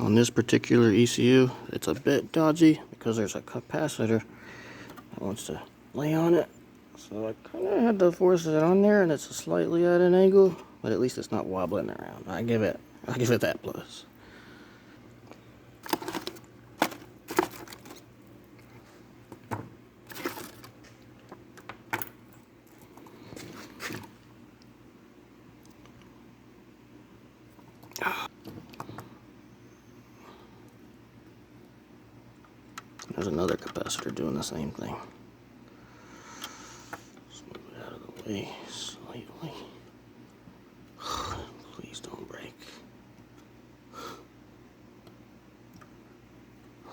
On this particular ECU, it's a bit dodgy because there's a capacitor that wants to lay on it. So I kind of had to force it on there, and it's slightly at an angle, but at least it's not wobbling around. I give it that plus. There's another capacitor doing the same thing. Let's move it out of the way slightly. Please don't break.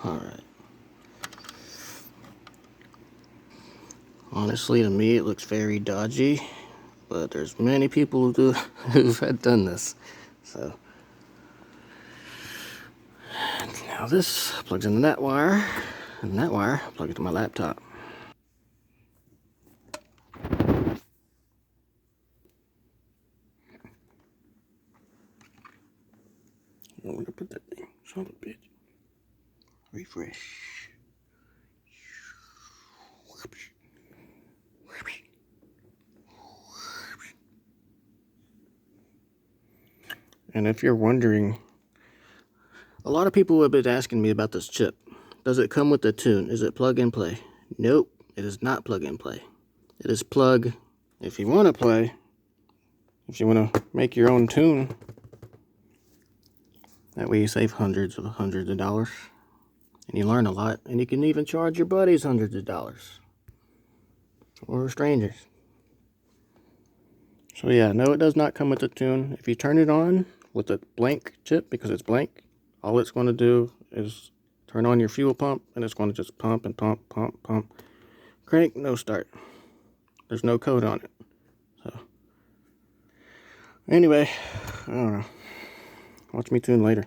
Alright. Honestly, to me, it looks very dodgy, but there's many people who've had done this. So now this plugs into that wire, and that wire plugs into my laptop. Where to put that thing? Son of a bitch. Refresh. And if you're wondering, a lot of people have been asking me about this chip. Does it come with a tune? Is it plug and play? Nope, it is not plug and play. It is plug if you want to play, if you want to make your own tune. That way you save hundreds of dollars. And you learn a lot. And you can even charge your buddies hundreds of dollars. Or strangers. So yeah, no, it does not come with a tune. If you turn it on with a blank chip, because it's blank, all it's going to do is turn on your fuel pump, and it's going to just pump and pump, pump, pump. Crank, no start. There's no code on it. So anyway, I don't know. Watch me tune later.